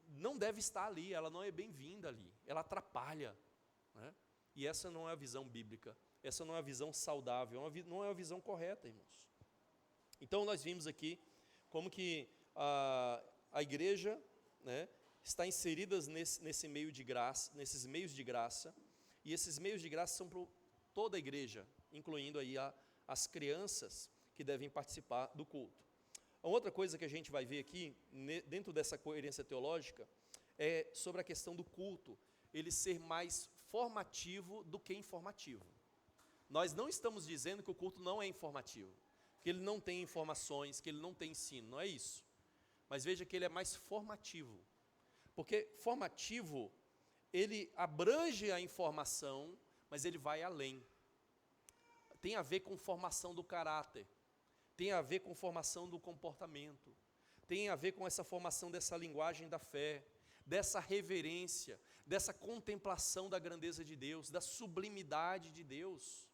não deve estar ali, ela não é bem-vinda ali, ela atrapalha, né? E essa não é a visão bíblica, essa não é a visão saudável, não é a visão correta, irmãos. Então nós vimos aqui como que a igreja, né, está inserida nesse meio de graça, nesses meios de graça, e esses meios de graça são para toda a igreja, incluindo aí as crianças que devem participar do culto. A outra coisa que a gente vai ver aqui, dentro dessa coerência teológica, é sobre a questão do culto, ele ser mais formativo do que informativo. Nós não estamos dizendo que o culto não é informativo, que ele não tem informações, que ele não tem ensino, não é isso. Mas veja que ele é mais formativo, porque formativo, ele abrange a informação, mas ele vai além. Tem a ver com formação do caráter, tem a ver com formação do comportamento, tem a ver com essa formação dessa linguagem da fé, dessa reverência, dessa contemplação da grandeza de Deus, da sublimidade de Deus.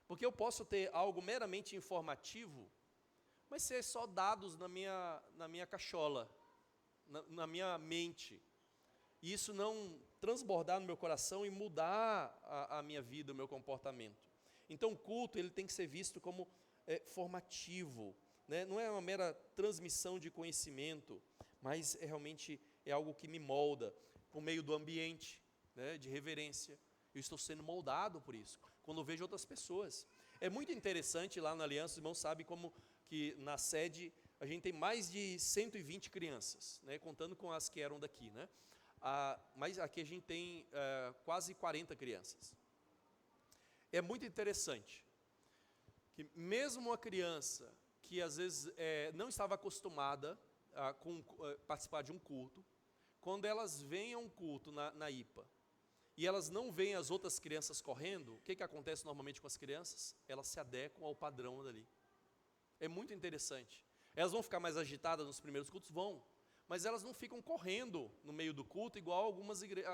Porque eu posso ter algo meramente informativo, mas ser só dados na minha cachola, na minha mente, e isso não transbordar no meu coração e mudar a minha vida, o meu comportamento. Então o culto ele tem que ser visto como formativo, né? Não é uma mera transmissão de conhecimento, mas realmente é algo que me molda por meio do ambiente, né, de reverência. Eu estou sendo moldado por isso, quando eu vejo outras pessoas. É muito interessante lá na Aliança, os irmãos sabem como que na sede a gente tem mais de 120 crianças, né, contando com as que eram daqui, né? Mas aqui a gente tem quase 40 crianças. É muito interessante que mesmo uma criança que às vezes não estava acostumada a participar de um culto, quando elas vêm a um culto na IPA, e elas não veem as outras crianças correndo, o que acontece normalmente com as crianças? Elas se adequam ao padrão dali. É muito interessante. Elas vão ficar mais agitadas nos primeiros cultos? Vão. Mas elas não ficam correndo no meio do culto, igual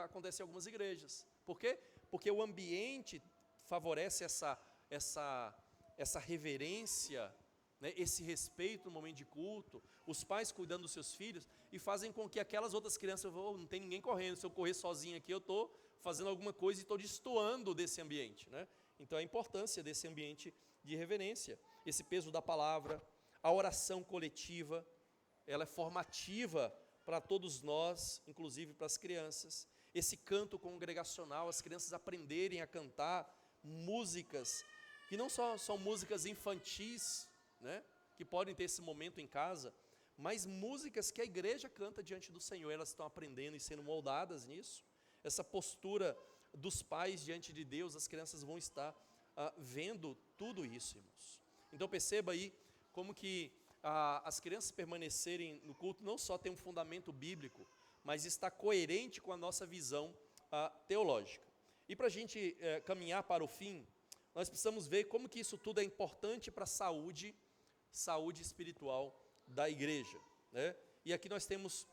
acontece em algumas igrejas. Por quê? Porque o ambiente favorece essa reverência, né, esse respeito no momento de culto, os pais cuidando dos seus filhos, e fazem com que aquelas outras crianças, não tem ninguém correndo, se eu correr sozinho aqui, eu estou fazendo alguma coisa e estou destoando desse ambiente, né? Então a importância desse ambiente de reverência, esse peso da palavra, a oração coletiva, ela é formativa para todos nós, inclusive para as crianças. Esse canto congregacional, as crianças aprenderem a cantar músicas, que não só são músicas infantis, né, que podem ter esse momento em casa, mas músicas que a igreja canta diante do Senhor, elas estão aprendendo e sendo moldadas nisso. Essa postura dos pais diante de Deus, as crianças vão estar vendo tudo isso, irmãos. Então perceba aí como que as crianças permanecerem no culto não só tem um fundamento bíblico, mas está coerente com a nossa visão teológica. E para a gente caminhar para o fim, nós precisamos ver como que isso tudo é importante para a saúde espiritual da igreja, né? E aqui nós temos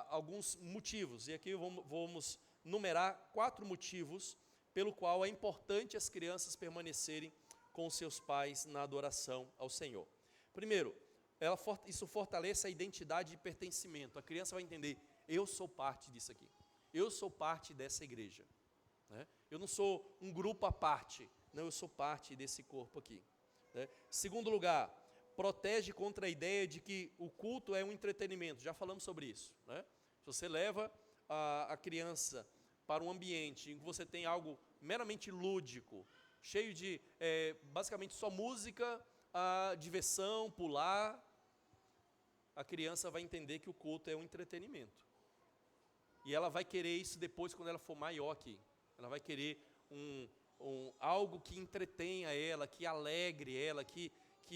alguns motivos, e aqui vamos numerar 4 motivos pelo qual é importante as crianças permanecerem com seus pais na adoração ao Senhor. Primeiro, isso fortalece a identidade de pertencimento. A criança vai entender: eu sou parte disso aqui, eu sou parte dessa igreja, né? Eu não sou um grupo à parte, não, eu sou parte desse corpo aqui, né? Segundo lugar, protege contra a ideia de que o culto é um entretenimento. Já falamos sobre isso, né? Se você leva a criança para um ambiente em que você tem algo meramente lúdico, cheio de, basicamente, só música, diversão, pular, a criança vai entender que o culto é um entretenimento. E ela vai querer isso depois, quando ela for maior aqui. Ela vai querer algo que entretenha ela, que alegre ela, que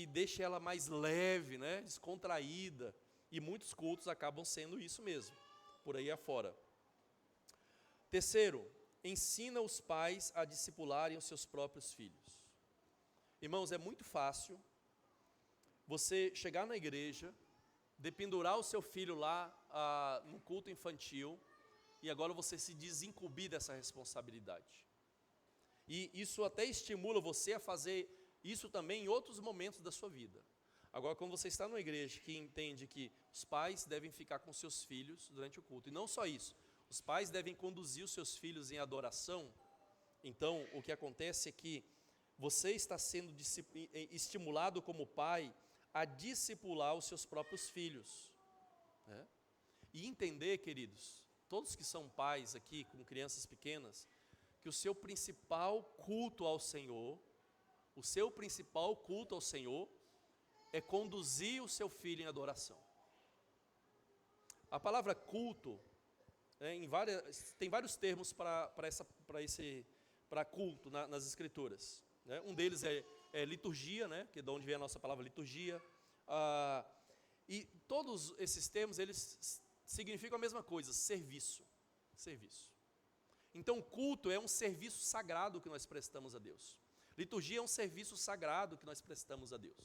deixe ela mais leve, né, descontraída. E muitos cultos acabam sendo isso mesmo, por aí afora. Terceiro, ensina os pais a discipularem os seus próprios filhos. Irmãos, é muito fácil você chegar na igreja, dependurar o seu filho lá no culto infantil, e agora você se desincumbir dessa responsabilidade. E isso até estimula você a fazer isso também em outros momentos da sua vida. Agora, quando você está numa igreja que entende que os pais devem ficar com seus filhos durante o culto, e não só isso, os pais devem conduzir os seus filhos em adoração, então o que acontece é que você está sendo estimulado como pai a discipular os seus próprios filhos, né? E entender, queridos, todos que são pais aqui com crianças pequenas, que o seu principal culto ao Senhor, é conduzir o seu filho em adoração. A palavra culto, tem vários termos para culto nas Escrituras, né? Um deles é liturgia, né? Que é de onde vem a nossa palavra liturgia. E todos esses termos, eles significam a mesma coisa: serviço. Então, culto é um serviço sagrado que nós prestamos a Deus. Liturgia é um serviço sagrado que nós prestamos a Deus.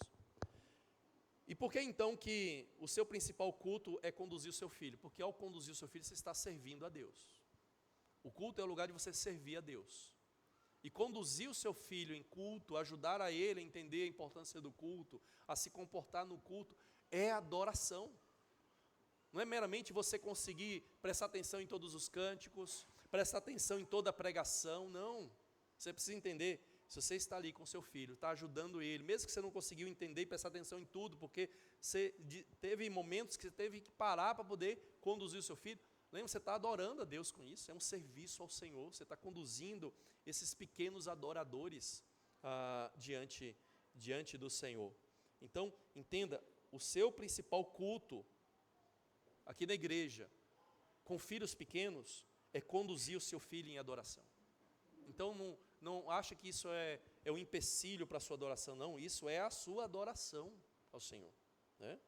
E por que então que o seu principal culto é conduzir o seu filho? Porque ao conduzir o seu filho, você está servindo a Deus. O culto é o lugar de você servir a Deus. E conduzir o seu filho em culto, ajudar a ele a entender a importância do culto, a se comportar no culto, é adoração. Não é meramente você conseguir prestar atenção em todos os cânticos, prestar atenção em toda a pregação, não. Você precisa entender, se você está ali com seu filho, está ajudando ele, mesmo que você não conseguiu entender e prestar atenção em tudo, porque você teve momentos que você teve que parar para poder conduzir o seu filho, lembra, você está adorando a Deus com isso, é um serviço ao Senhor, você está conduzindo esses pequenos adoradores diante do Senhor. Então, entenda, o seu principal culto aqui na igreja, com filhos pequenos, é conduzir o seu filho em adoração. Então, não acha que isso é um empecilho para a sua adoração, não. Isso é a sua adoração ao Senhor, né?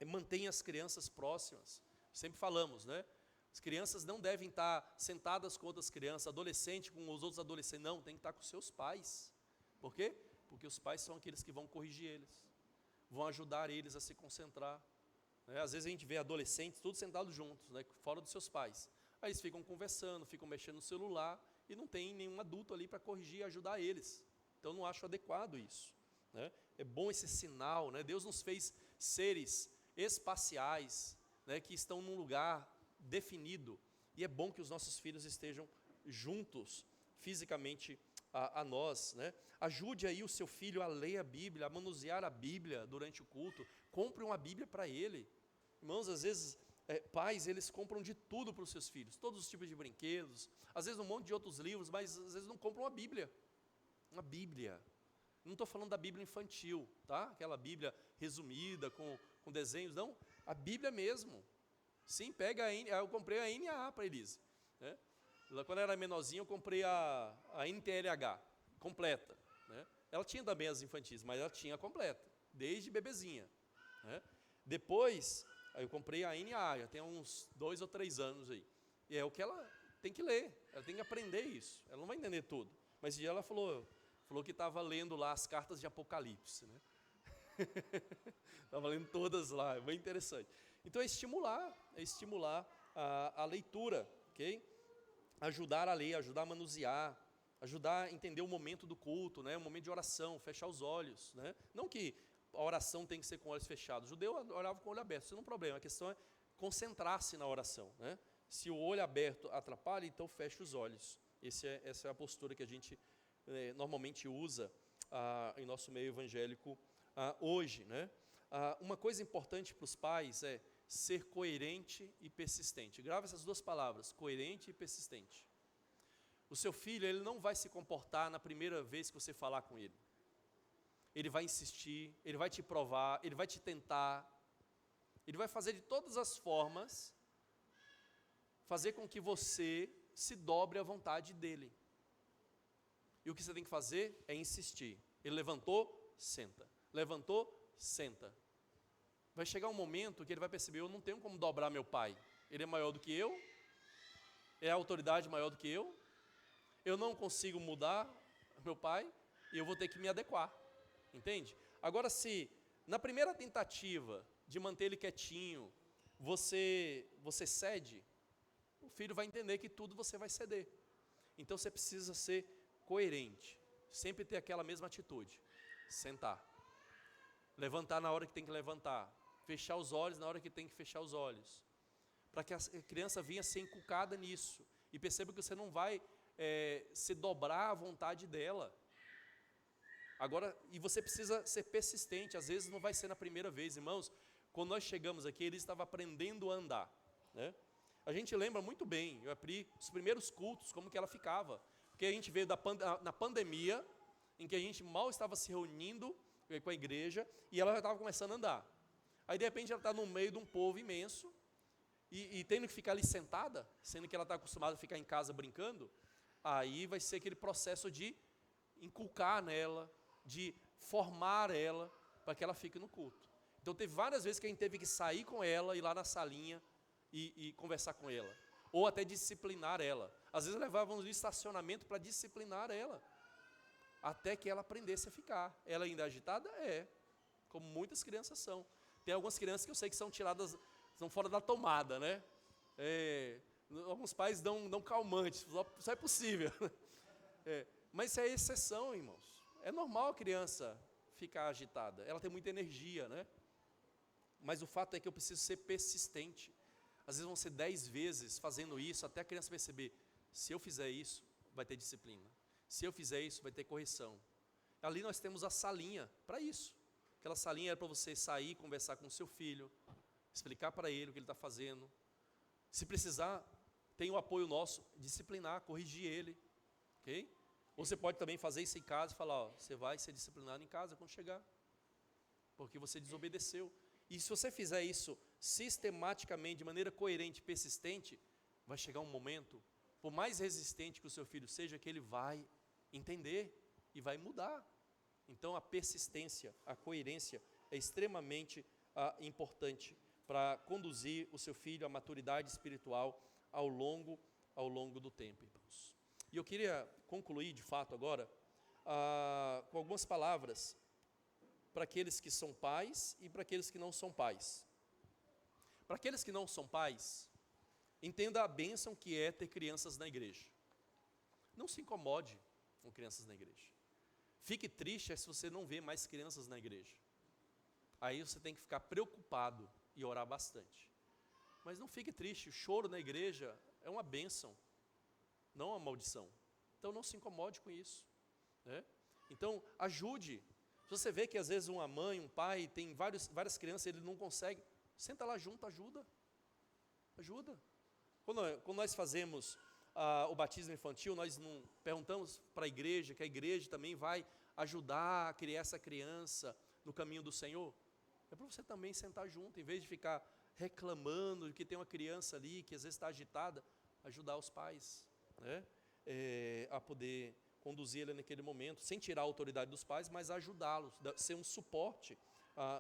Mantenha as crianças próximas. Sempre falamos, né? As crianças não devem estar sentadas com outras crianças, adolescente com os outros adolescentes, não, tem que estar com seus pais. Por quê? Porque os pais são aqueles que vão corrigir eles, vão ajudar eles a se concentrar, né? Às vezes a gente vê adolescentes todos sentados juntos, né, fora dos seus pais. Aí eles ficam conversando, ficam mexendo no celular, e não tem nenhum adulto ali para corrigir e ajudar eles. Então não acho adequado isso, né? É bom esse sinal, né? Deus nos fez seres espaciais, né, que estão num lugar definido, e é bom que os nossos filhos estejam juntos fisicamente a nós, né? Ajude aí o seu filho a ler a Bíblia, a manusear a Bíblia durante o culto. Compre uma Bíblia para ele. Irmãos, às vezes pais, eles compram de tudo para os seus filhos, todos os tipos de brinquedos, às vezes um monte de outros livros, mas às vezes não compram uma Bíblia. Não estou falando da Bíblia infantil, tá? Aquela Bíblia resumida, com desenhos, não, a Bíblia mesmo. Sim, eu comprei a NAA para a Elise, né? Quando ela era menorzinha, eu comprei a NTLH, completa, né? Ela tinha também as infantis, mas ela tinha a completa, desde bebezinha, né? Depois, aí eu comprei a NAA, já tem uns 2 ou 3 anos aí, e é o que ela tem que ler, ela tem que aprender isso, ela não vai entender tudo, mas ela falou que estava lendo lá as cartas de Apocalipse, né? Estava lendo todas lá, é bem interessante. Então é estimular a leitura, ok? Ajudar a ler, ajudar a manusear, ajudar a entender o momento do culto, né? O momento de oração, fechar os olhos, né? Não que a oração tem que ser com olhos fechados, o judeu orava com o olho aberto, isso não é um problema, a questão é concentrar-se na oração, né? Se o olho aberto atrapalha, então feche os olhos. Essa é a postura que a gente normalmente usa em nosso meio evangélico hoje, né? Uma coisa importante para os pais é ser coerente e persistente. Grava essas duas palavras, coerente e persistente. O seu filho, ele não vai se comportar na primeira vez que você falar com ele. Ele vai insistir, ele vai te provar, ele vai te tentar, ele vai fazer de todas as formas, fazer com que você se dobre à vontade dele. E o que você tem que fazer é insistir. Ele levantou, senta. Levantou, senta. Vai chegar um momento que ele vai perceber, eu não tenho como dobrar meu pai. Ele é maior do que eu, é a autoridade maior do que eu não consigo mudar meu pai, e eu vou ter que me adequar. Entende? Agora, se na primeira tentativa de manter ele quietinho, você cede, o filho vai entender que tudo você vai ceder. Então você precisa ser coerente, sempre ter aquela mesma atitude, sentar, levantar na hora que tem que levantar, fechar os olhos na hora que tem que fechar os olhos, para que a criança venha ser inculcada nisso, e perceba que você não vai se dobrar à vontade dela. Agora, e você precisa ser persistente, às vezes não vai ser na primeira vez, irmãos. Quando nós chegamos aqui, ele estava aprendendo a andar, né? A gente lembra muito bem, eu abri os primeiros cultos, como que ela ficava, porque a gente veio na pandemia, em que a gente mal estava se reunindo com a igreja, e ela já estava começando a andar. Aí de repente ela está no meio de um povo imenso, e tendo que ficar ali sentada, sendo que ela está acostumada a ficar em casa brincando, aí vai ser aquele processo de inculcar nela, de formar ela, para que ela fique no culto. Então teve várias vezes que a gente teve que sair com ela, ir lá na salinha e conversar com ela, ou até disciplinar ela. Às vezes levávamos no estacionamento para disciplinar ela, até que ela aprendesse a ficar. Ela ainda é agitada? É, como muitas crianças são. Tem algumas crianças que eu sei que são tiradas, são fora da tomada, né? Alguns pais dão calmantes, só é possível. Mas isso é exceção, irmãos. É normal a criança ficar agitada, ela tem muita energia, né? Mas o fato é que eu preciso ser persistente. Às vezes vão ser 10 vezes fazendo isso, até a criança perceber, se eu fizer isso, vai ter disciplina. Se eu fizer isso, vai ter correção. Ali nós temos a salinha para isso. Aquela salinha era para você sair, conversar com o seu filho, explicar para ele o que ele está fazendo. Se precisar, tem o apoio nosso, disciplinar, corrigir ele. Ok? Ou você pode também fazer isso em casa e falar, ó, você vai ser disciplinado em casa quando chegar, porque você desobedeceu. E se você fizer isso sistematicamente, de maneira coerente e persistente, vai chegar um momento, por mais resistente que o seu filho seja, que ele vai entender e vai mudar. Então a persistência, a coerência é extremamente importante para conduzir o seu filho à maturidade espiritual ao longo do tempo, irmãos. E eu queria concluir, de fato, agora, com algumas palavras para aqueles que são pais e para aqueles que não são pais. Para aqueles que não são pais, entenda a bênção que é ter crianças na igreja. Não se incomode com crianças na igreja. Fique triste se você não vê mais crianças na igreja. Aí você tem que ficar preocupado e orar bastante. Mas não fique triste, o choro na igreja é uma bênção, não uma maldição. Então não se incomode com isso, né? Então ajude. Se você vê que às vezes uma mãe, um pai tem várias crianças, ele não consegue, senta lá junto, ajuda. Quando nós fazemos o batismo infantil, nós não perguntamos para a igreja, que a igreja também vai ajudar a criar essa criança no caminho do Senhor. É para você também sentar junto, em vez de ficar reclamando de que tem uma criança ali, que às vezes está agitada, ajudar os pais, né? A poder conduzir ele naquele momento, sem tirar a autoridade dos pais, mas ajudá-los, ser um suporte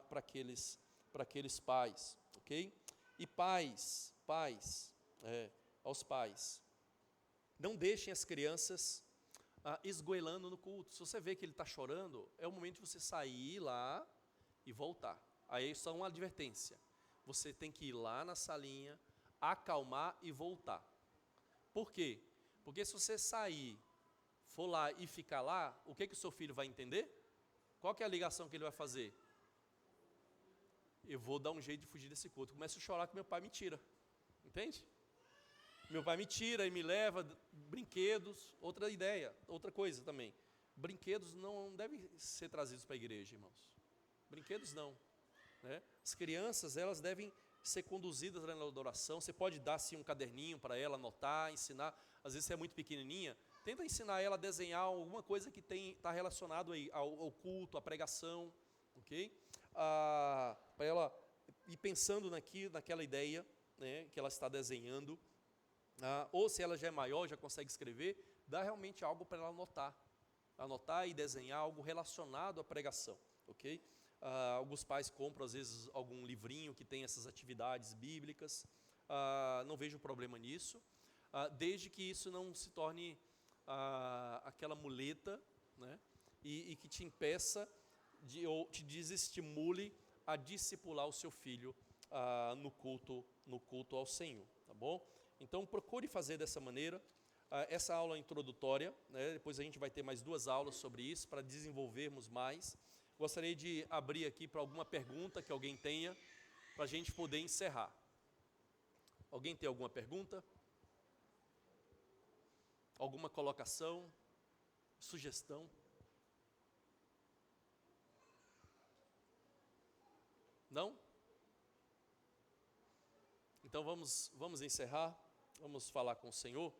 para aqueles pais, ok? E pais, aos pais, não deixem as crianças esgoelando no culto. Se você vê que ele está chorando, é o momento de você sair lá e voltar. Aí é só uma advertência, você tem que ir lá na salinha, acalmar e voltar. Por quê? Porque se você sair, for lá e ficar lá, o que o seu filho vai entender? Qual que é a ligação que ele vai fazer? Eu vou dar um jeito de fugir desse culto. Começo a chorar que meu pai me tira. Entende? Meu pai me tira e me leva brinquedos. Outra ideia, outra coisa também. Brinquedos não devem ser trazidos para a igreja, irmãos. Brinquedos não, né? As crianças, elas devem ser conduzidas na adoração. Você pode dar sim um caderninho para ela anotar, ensinar. Às vezes você é muito pequenininha, tenta ensinar ela a desenhar alguma coisa que está relacionado aí ao culto, à pregação, ok? Para ela ir pensando naquela ideia, né, que ela está desenhando. Ou se ela já é maior, já consegue escrever, dá realmente algo para ela anotar e desenhar algo relacionado à pregação, ok? Alguns pais compram às vezes algum livrinho que tem essas atividades bíblicas, não vejo problema nisso, desde que isso não se torne aquela muleta, né, e que te impeça ou te desestimule a discipular o seu filho no culto ao Senhor, tá bom? Então procure fazer dessa maneira. Essa aula introdutória, né, depois a gente vai ter mais 2 aulas sobre isso para desenvolvermos mais. Gostaria de abrir aqui para alguma pergunta que alguém tenha, para a gente poder encerrar. Alguém tem alguma pergunta? Alguma colocação? Sugestão? Não? Então vamos encerrar, vamos falar com o Senhor.